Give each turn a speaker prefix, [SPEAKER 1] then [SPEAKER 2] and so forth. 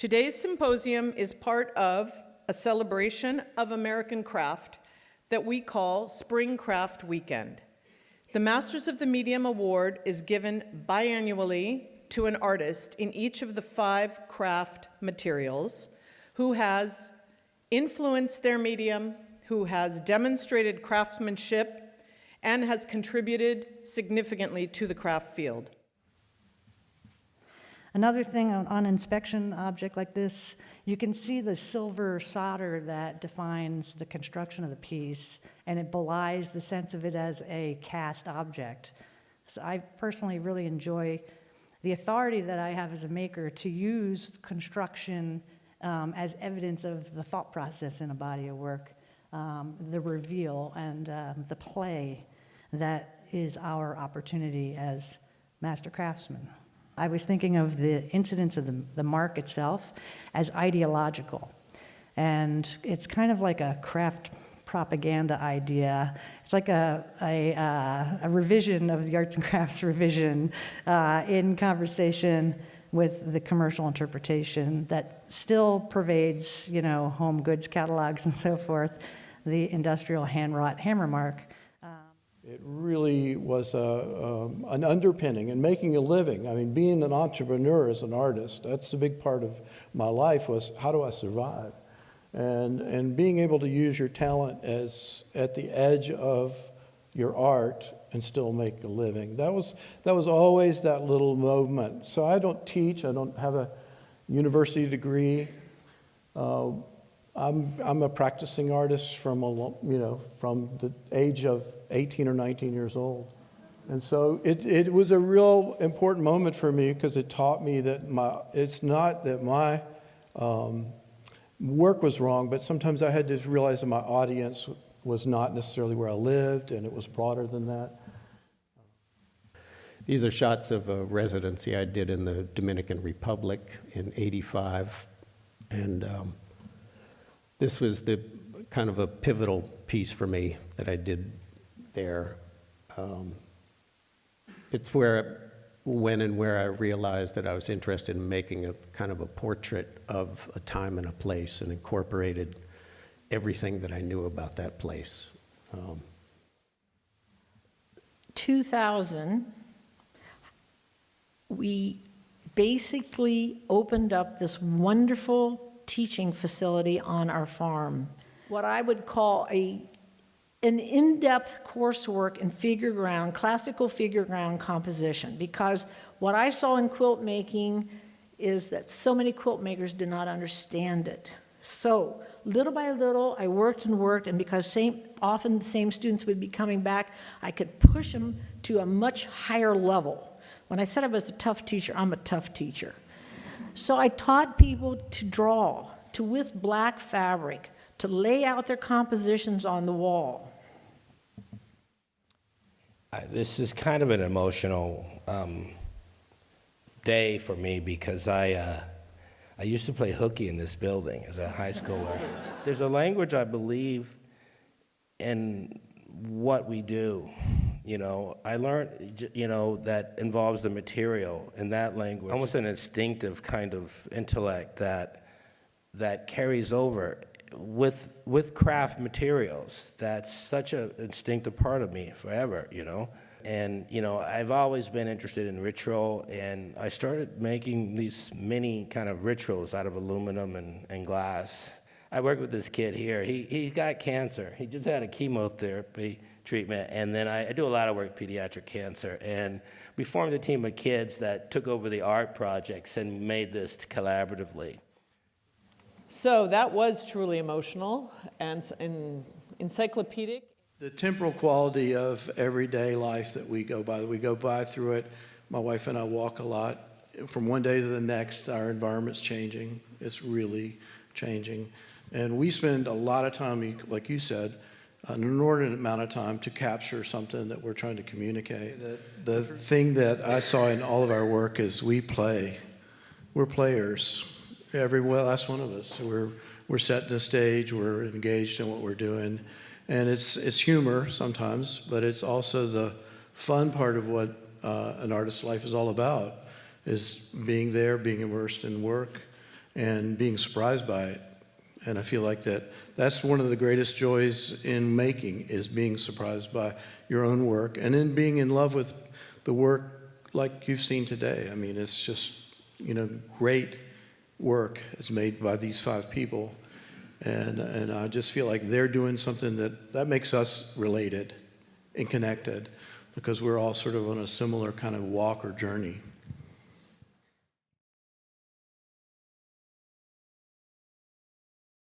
[SPEAKER 1] Today's symposium is part of a celebration of American craft that we call Spring Craft Weekend. The Masters of the Medium Award is given biannually to an artist in each of the 5 craft materials who has influenced their medium, who has demonstrated craftsmanship, and has contributed significantly to the craft field.
[SPEAKER 2] Another thing on inspection object like this, you can see the silver solder that defines the construction of the piece, and it belies the sense of it as a cast object. So I personally really enjoy the authority that I have as a maker to use construction as evidence of the thought process in a body of work, the reveal and the play that is our opportunity as master craftsmen. I was thinking of the incidence of the mark itself as ideological. And it's kind of like a craft propaganda idea. It's like a revision of the arts and crafts revision in conversation with the commercial interpretation that still pervades, home goods catalogs and so forth, the industrial hand-wrought hammer mark.
[SPEAKER 3] It really was an underpinning and making a living. I mean, being an entrepreneur as an artist, that's a big part of my life, was how do I survive? And being able to use your talent as at the edge of your art and still make a living. That was always that little moment. So I don't teach, I don't have a university degree. I'm a practicing artist from the age of 18 or 19 years old. And so it was a real important moment for me because it taught me that it's not that my work was wrong, but sometimes I had to realize that my audience was not necessarily where I lived, and it was broader than that.
[SPEAKER 4] These are shots of a residency I did in the Dominican Republic in '85. And this was the kind of a pivotal piece for me that I did there. It's when and where I realized that I was interested in making a kind of a portrait of a time and a place and incorporated everything that I knew about that place.
[SPEAKER 5] 2000, we basically opened up this wonderful teaching facility on our farm. What I would call an in-depth coursework in figure ground, classical figure ground composition, because what I saw in quilt making is that so many quilt makers did not understand it. So little by little, I worked and worked, and because often the same students would be coming back, I could push them to a much higher level. When I said I was a tough teacher, I'm a tough teacher. So I taught people to draw, with black fabric, to lay out their compositions on the wall.
[SPEAKER 6] This is kind of an emotional day for me because I used to play hooky in this building as a high schooler. There's a language I believe in what we do. I learned, that involves the material in that language, almost an instinctive kind of intellect that carries over with craft materials. That's such an instinctive part of me forever, And, I've always been interested in ritual, and I started making these mini kind of rituals out of aluminum and glass. I work with this kid here. He got cancer. He just had a chemotherapy treatment, and then I do a lot of work with pediatric cancer, and we formed a team of kids that took over the art projects and made this collaboratively.
[SPEAKER 1] So that was truly emotional and encyclopedic.
[SPEAKER 3] The temporal quality of everyday life that we go by through it. My wife and I walk a lot. From one day to the next, our environment's changing. It's really changing. And we spend a lot of time, like you said, an inordinate amount of time to capture something that we're trying to communicate. The thing that I saw in all of our work is we play. We're players. Every last one of us. We're setting the stage. We're engaged in what we're doing. And it's humor sometimes, but it's also the fun part of what an artist's life is all about, is being there, being immersed in work, and being surprised by it. And I feel like that's one of the greatest joys in making, is being surprised by your own work and then being in love with the work like you've seen today. I mean, it's just, great work is made by these 5 people. And I just feel like they're doing something that makes us related and connected, because we're all sort of on a similar kind of walk or journey.